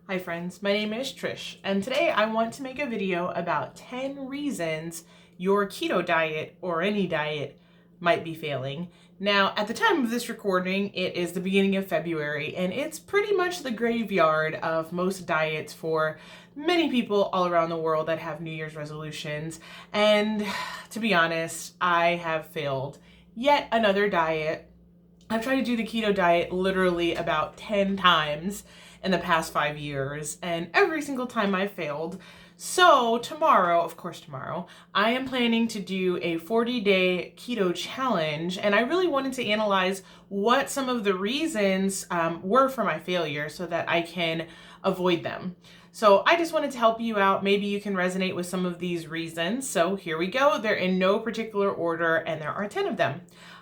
Hi friends, my name is Trish, and today I want to make a video about 10 reasons your keto diet or any diet might be failing. Now, at the time of this recording, it is the beginning of February, and it's pretty much the graveyard of most diets for many people all around the world that have New Year's resolutions. And to be honest, I have failed yet another diet. I've tried to do the keto diet literally about 10 times in the past 5 years, and every single time I failed. So tomorrow, of course tomorrow, I am planning to do a 40-day keto challenge, and I really wanted to analyze what some of the reasons were for my failure so that I can avoid them. So I just wanted to help you out. Maybe you can resonate with some of these reasons. So here we go. They're in no particular order, and there are 10 of them.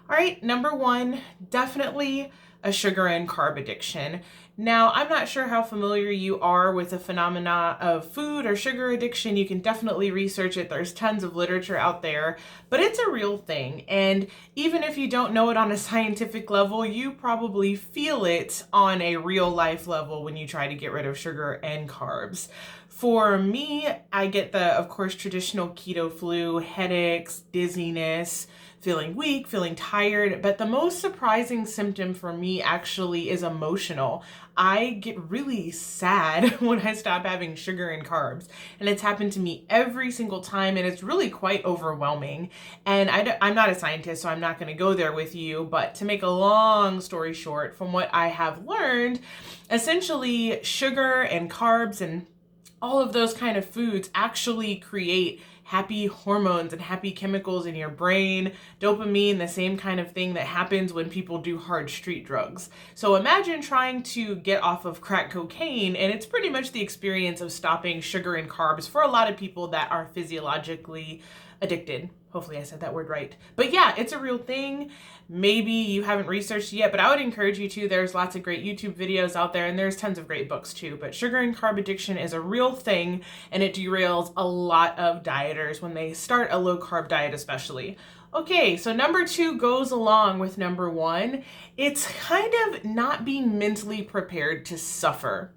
All right, number one, definitely a sugar and carb addiction. Now, I'm not sure how familiar you are with the phenomena of food or sugar addiction. You can definitely research it. There's tons of literature out there, but it's a real thing. And even if you don't know it on a scientific level, you probably feel it on a real life level when you try to get rid of sugar and carbs. For me, I get the, of course, traditional keto flu, headaches, dizziness, feeling weak, feeling tired, but the most surprising symptom for me actually is emotional. I get really sad when I stop having sugar and carbs, and it's happened to me every single time, and it's really quite overwhelming. And I'm not a scientist, so I'm not going to go there with you, but to make a long story short, from what I have learned, essentially sugar and carbs and all of those kind of foods actually create happy hormones and happy chemicals in your brain, dopamine, the same kind of thing that happens when people do hard street drugs. So imagine trying to get off of crack cocaine, and it's pretty much the experience of stopping sugar and carbs for a lot of people that are physiologically addicted. Hopefully I said that word right. But yeah, it's a real thing. Maybe you haven't researched it yet, but I would encourage you to. There's lots of great YouTube videos out there, and there's tons of great books too. But sugar and carb addiction is a real thing, and it derails a lot of dieters when they start a low carb diet especially. Okay, so number two goes along with number one. It's kind of not being mentally prepared to suffer.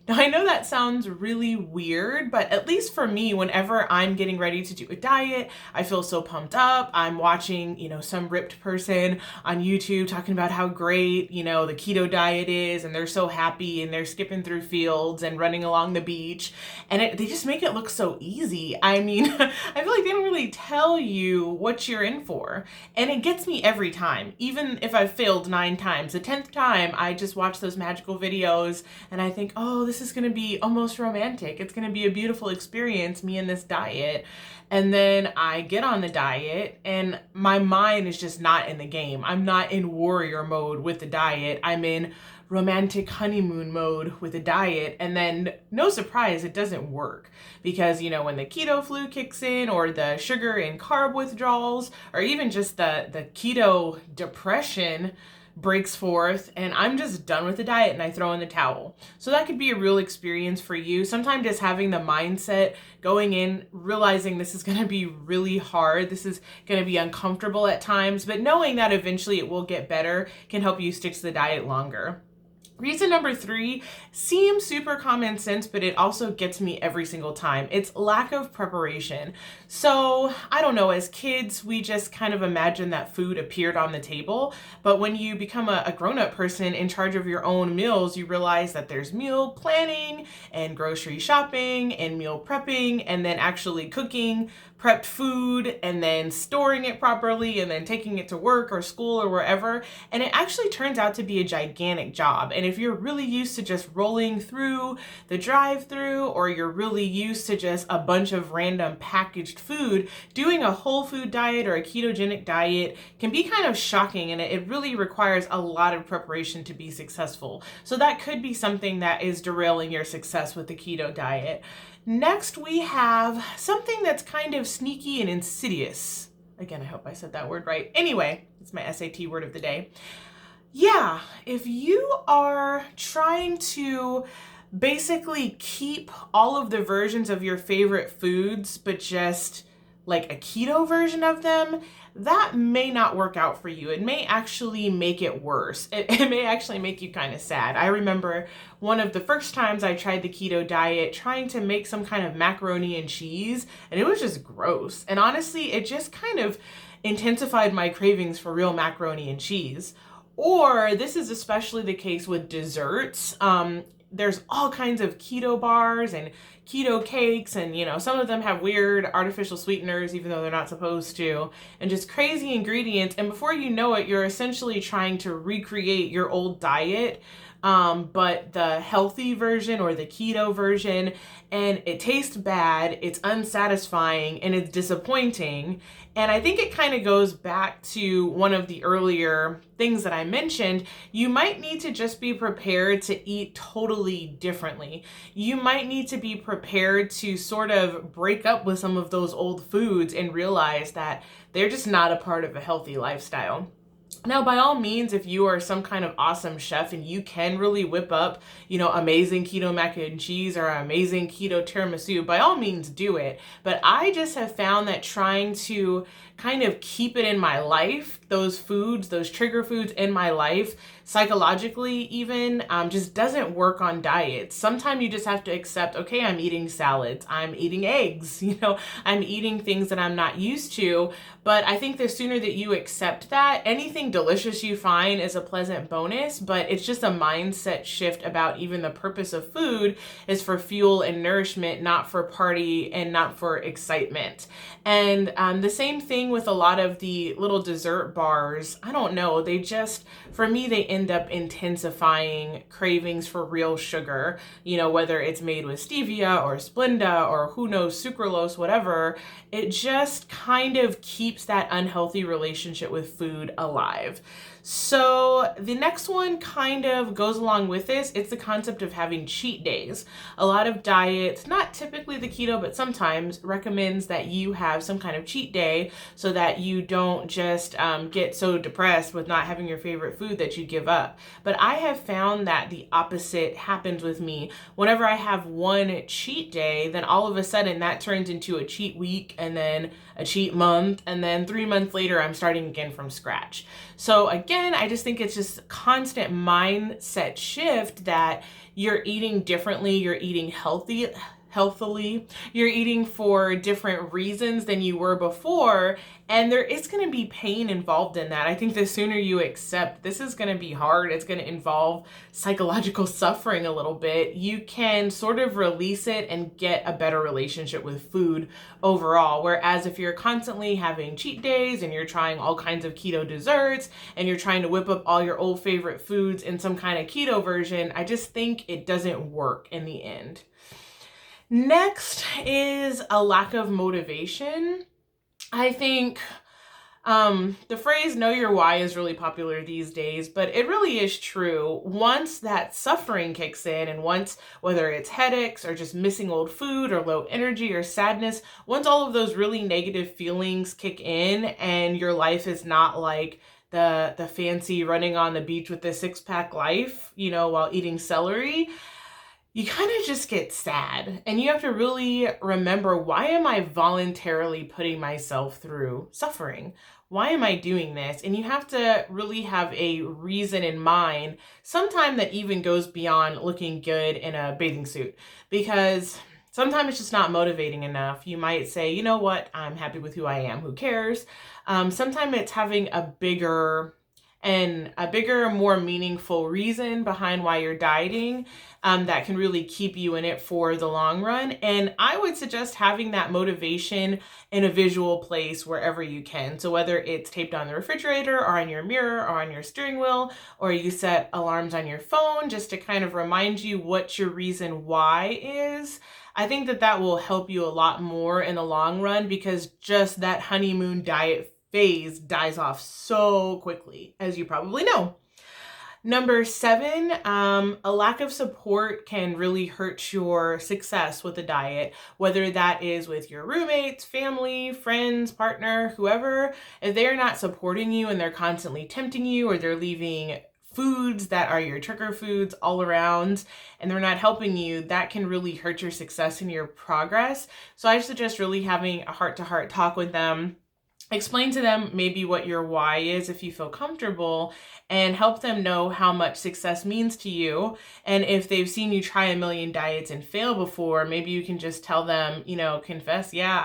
Now, I know that sounds really weird, but at least for me, whenever I'm getting ready to do a diet, I feel so pumped up. I'm watching, some ripped person on YouTube talking about how great, the keto diet is, and they're so happy, and they're skipping through fields and running along the beach, and they just make it look so easy. I mean, I feel like they don't really tell you what you're in for, and it gets me every time. Even if I've failed 9 times, the 10th time, I just watch those magical videos, and I think, oh, this is going to be almost romantic. It's going to be a beautiful experience, me and this diet. And then I get on the diet and my mind is just not in the game. I'm not in warrior mode with the diet. I'm in romantic honeymoon mode with the diet. And then no surprise, it doesn't work because, when the keto flu kicks in or the sugar and carb withdrawals or even just the keto depression breaks forth and I'm just done with the diet and I throw in the towel. So that could be a real experience for you. Sometimes just having the mindset going in, realizing this is going to be really hard, this is going to be uncomfortable at times, but knowing that eventually it will get better can help you stick to the diet longer. Reason number 3 seems super common sense, but it also gets me every single time. It's lack of preparation. So I don't know, as kids, we just kind of imagine that food appeared on the table. But when you become a grown-up person in charge of your own meals, you realize that there's meal planning and grocery shopping and meal prepping and then actually cooking prepped food and then storing it properly and then taking it to work or school or wherever. And it actually turns out to be a gigantic job. And if you're really used to just rolling through the drive-through or you're really used to just a bunch of random packaged food, doing a whole food diet or a ketogenic diet can be kind of shocking, and it really requires a lot of preparation to be successful. So that could be something that is derailing your success with the keto diet. Next, we have something that's kind of sneaky and insidious. Again, I hope I said that word right. Anyway, it's my SAT word of the day. Yeah, if you are trying to basically keep all of the versions of your favorite foods, but just like a keto version of them, that may not work out for you. It may actually make it worse. It may actually make you kind of sad. I remember one of the first times I tried the keto diet, trying to make some kind of macaroni and cheese, and it was just gross. And honestly, it just kind of intensified my cravings for real macaroni and cheese. Or this is especially the case with desserts. There's all kinds of keto bars and keto cakes, and some of them have weird artificial sweeteners even though they're not supposed to, and just crazy ingredients, and before you know it, you're essentially trying to recreate your old diet, but the healthy version or the keto version, and it tastes bad, it's unsatisfying, and it's disappointing. And I think it kind of goes back to one of the earlier things that I mentioned. You might need to just be prepared to eat totally differently. You might need to be prepared to sort of break up with some of those old foods and realize that they're just not a part of a healthy lifestyle. Now, by all means, if you are some kind of awesome chef and you can really whip up, amazing keto mac and cheese or amazing keto tiramisu, by all means do it. But I just have found that trying to kind of keep it in my life, those foods, those trigger foods in my life, psychologically even, just doesn't work on diets. Sometimes you just have to accept, okay, I'm eating salads, I'm eating eggs, I'm eating things that I'm not used to. But I think the sooner that you accept that, anything delicious you find is a pleasant bonus, but it's just a mindset shift about even the purpose of food is for fuel and nourishment, not for party and not for excitement. And the same thing with a lot of the little dessert bars. I don't know, they just, for me, they end up intensifying cravings for real sugar, whether it's made with stevia or Splenda or who knows, sucralose, whatever. It just kind of keeps that unhealthy relationship with food alive. So the next one kind of goes along with this. It's the concept of having cheat days. A lot of diets, not typically the keto, but sometimes recommends that you have some kind of cheat day so that you don't just get so depressed with not having your favorite food that you give up. But I have found that the opposite happens with me. Whenever I have one cheat day, then all of a sudden that turns into a cheat week and then a cheat month, and then 3 months later I'm starting again from scratch. So again, I just think it's just a constant mindset shift that you're eating differently, you're eating healthily, you're eating for different reasons than you were before, and there is going to be pain involved in that. I think the sooner you accept this is going to be hard, it's going to involve psychological suffering a little bit, you can sort of release it and get a better relationship with food overall. Whereas if you're constantly having cheat days and you're trying all kinds of keto desserts and you're trying to whip up all your old favorite foods in some kind of keto version, I just think it doesn't work in the end. Next is a lack of motivation. I think the phrase know your why is really popular these days, but it really is true. Once that suffering kicks in, and once, whether it's headaches or just missing old food or low energy or sadness, once all of those really negative feelings kick in and your life is not like the fancy running on the beach with the six-pack life, while eating celery, you kind of just get sad, and you have to really remember, why am I voluntarily putting myself through suffering? Why am I doing this? And you have to really have a reason in mind, sometime that even goes beyond looking good in a bathing suit, because sometimes it's just not motivating enough. You might say, you know what, I'm happy with who I am, who cares? Sometimes it's having a bigger, more meaningful reason behind why you're dieting, that can really keep you in it for the long run. And I would suggest having that motivation in a visual place wherever you can. So whether it's taped on the refrigerator or on your mirror or on your steering wheel, or you set alarms on your phone just to kind of remind you what your reason why is, I think that will help you a lot more in the long run, because just that honeymoon diet phase dies off so quickly, as you probably know. Number 7, a lack of support can really hurt your success with a diet, whether that is with your roommates, family, friends, partner, whoever. If they're not supporting you and they're constantly tempting you, or they're leaving foods that are your trigger foods all around and they're not helping you, that can really hurt your success and your progress. So I suggest really having a heart-to-heart talk with them explain to them maybe what your why is if you feel comfortable, and help them know how much success means to you. And if they've seen you try a million diets and fail before, maybe you can just tell them, confess, yeah,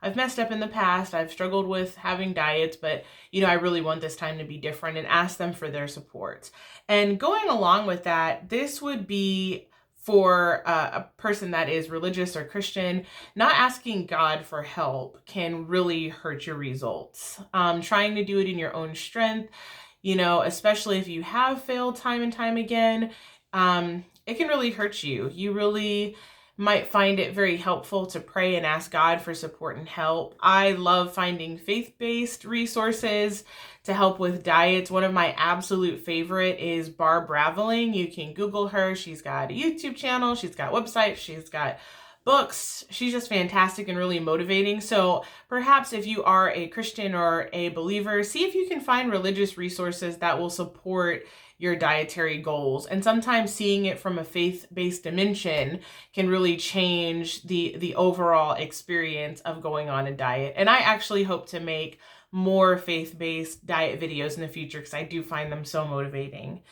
I've messed up in the past. I've struggled with having diets, but I really want this time to be different, and ask them for their support. And going along with that, this would be for a person that is religious or Christian. Not asking God for help can really hurt your results. Trying to do it in your own strength, especially if you have failed time and time again, it can really hurt you. You really might find it very helpful to pray and ask God for support and help. I love finding faith-based resources to help with diets. One of my absolute favorite is Barb Raveling. You can Google her. She's got a YouTube channel. She's got websites. She's got books. She's just fantastic and really motivating. So perhaps if you are a Christian or a believer, see if you can find religious resources that will support your dietary goals. And sometimes seeing it from a faith-based dimension can really change the overall experience of going on a diet. And I actually hope to make more faith-based diet videos in the future because I do find them so motivating.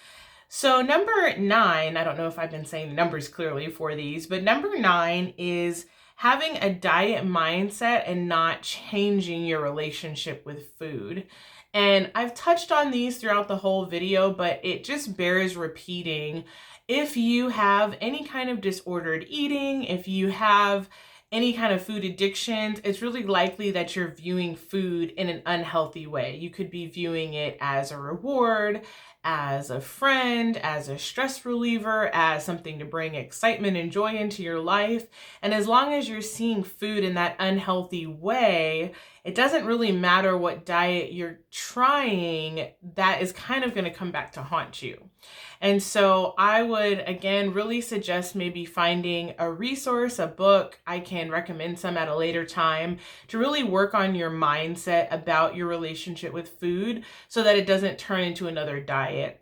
So number 9, I don't know if I've been saying the numbers clearly for these, but number 9 is having a diet mindset and not changing your relationship with food. And I've touched on these throughout the whole video, but it just bears repeating. If you have any kind of disordered eating, if you have any kind of food addictions, it's really likely that you're viewing food in an unhealthy way. You could be viewing it as a reward, as a friend, as a stress reliever, as something to bring excitement and joy into your life. And as long as you're seeing food in that unhealthy way, it doesn't really matter what diet you're trying, that is kind of going to come back to haunt you. And so I would, again, really suggest maybe finding a resource, a book. I can recommend some at a later time to really work on your mindset about your relationship with food so that it doesn't turn into another diet.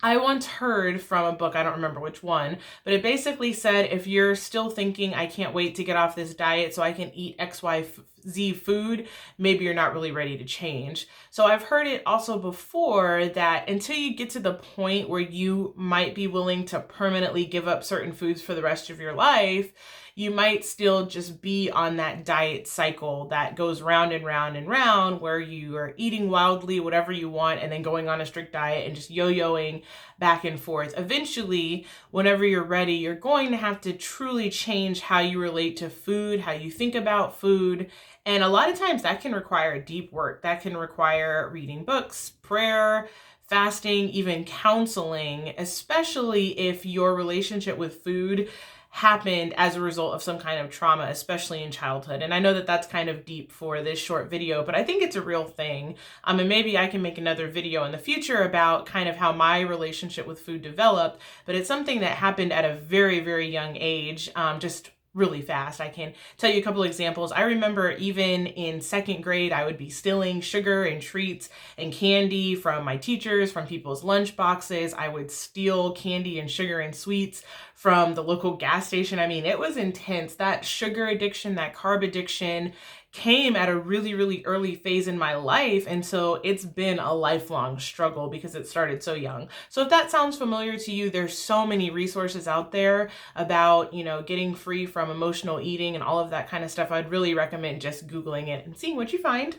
I once heard from a book, I don't remember which one, but it basically said if you're still thinking, I can't wait to get off this diet so I can eat XYZ food, maybe you're not really ready to change. So I've heard it also before that until you get to the point where you might be willing to permanently give up certain foods for the rest of your life, you might still just be on that diet cycle that goes round and round and round, where you are eating wildly whatever you want and then going on a strict diet and just yo-yoing back and forth. Eventually, whenever you're ready, you're going to have to truly change how you relate to food, how you think about food. And a lot of times that can require deep work. That can require reading books, prayer, fasting, even counseling, especially if your relationship with food happened as a result of some kind of trauma, especially in childhood. And I know that that's kind of deep for this short video, but I think it's a real thing. And maybe I can make another video in the future about kind of how my relationship with food developed, but it's something that happened at a very, very young age, just really fast. I can tell you a couple examples. I remember even in second grade, I would be stealing sugar and treats and candy from my teachers, from people's lunch boxes. I would steal candy and sugar and sweets from the local gas station. I mean, it was intense. That sugar addiction, that carb addiction came at a really, really early phase in my life. And so it's been a lifelong struggle because it started so young. So if that sounds familiar to you, there's so many resources out there about, getting free from emotional eating and all of that kind of stuff. I'd really recommend just Googling it and seeing what you find.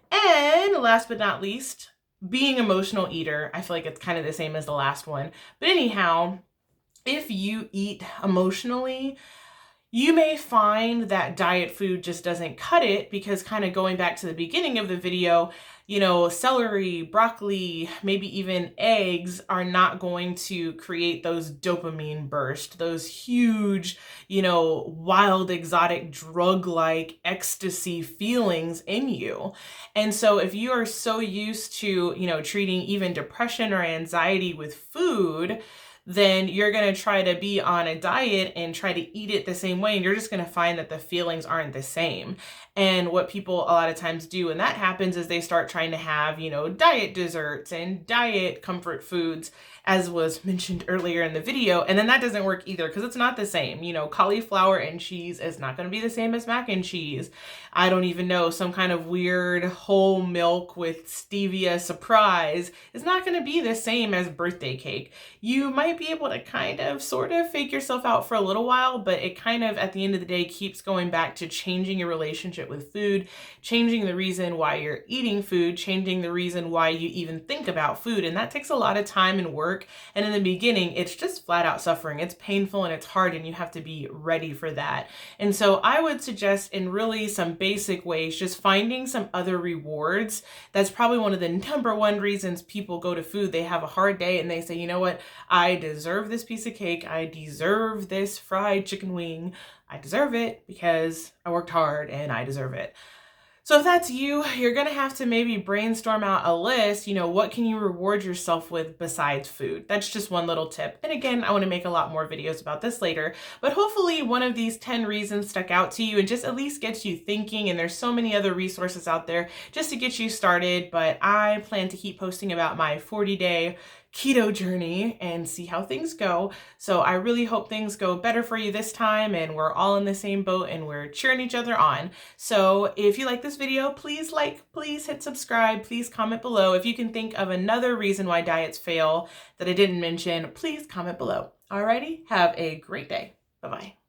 And last but not least, being an emotional eater. I feel like it's kind of the same as the last one. But anyhow, if you eat emotionally, you may find that diet food just doesn't cut it, because kind of going back to the beginning of the video, celery, broccoli, maybe even eggs are not going to create those dopamine bursts, those huge, wild, exotic, drug-like ecstasy feelings in you. And so if you are so used to, treating even depression or anxiety with food, then you're going to try to be on a diet and try to eat it the same way. And you're just going to find that the feelings aren't the same. And what people a lot of times do when that happens is they start trying to have, diet desserts and diet comfort foods. as was mentioned earlier in the video. And then that doesn't work either because it's not the same. You know, cauliflower and cheese is not going to be the same as mac and cheese. I don't even know, some kind of weird whole milk with stevia surprise is not going to be the same as birthday cake. You might be able to kind of sort of fake yourself out for a little while, but it kind of at the end of the day keeps going back to changing your relationship with food, changing the reason why you're eating food, changing the reason why you even think about food. And that takes a lot of time and work. And in the beginning, it's just flat out suffering. It's painful and it's hard, and you have to be ready for that. And so I would suggest, in really some basic ways, just finding some other rewards. That's probably one of the number one reasons people go to food. They have a hard day and they say, you know what? I deserve this piece of cake. I deserve this fried chicken wing. I deserve it because I worked hard and I deserve it. So if that's you, you're going to have to maybe brainstorm out a list, you know, what can you reward yourself with besides food? That's just one little tip. And again, I want to make a lot more videos about this later, but hopefully one of these 10 reasons stuck out to you and just at least gets you thinking. And there's so many other resources out there just to get you started. But I plan to keep posting about my 40-day keto journey and see how things go. So I really hope things go better for you this time and we're all in the same boat and we're cheering each other on. So if you like this video, please like, please hit subscribe, please comment below. If you can think of another reason why diets fail that I didn't mention, please comment below. Alrighty, have a great day. Bye-bye.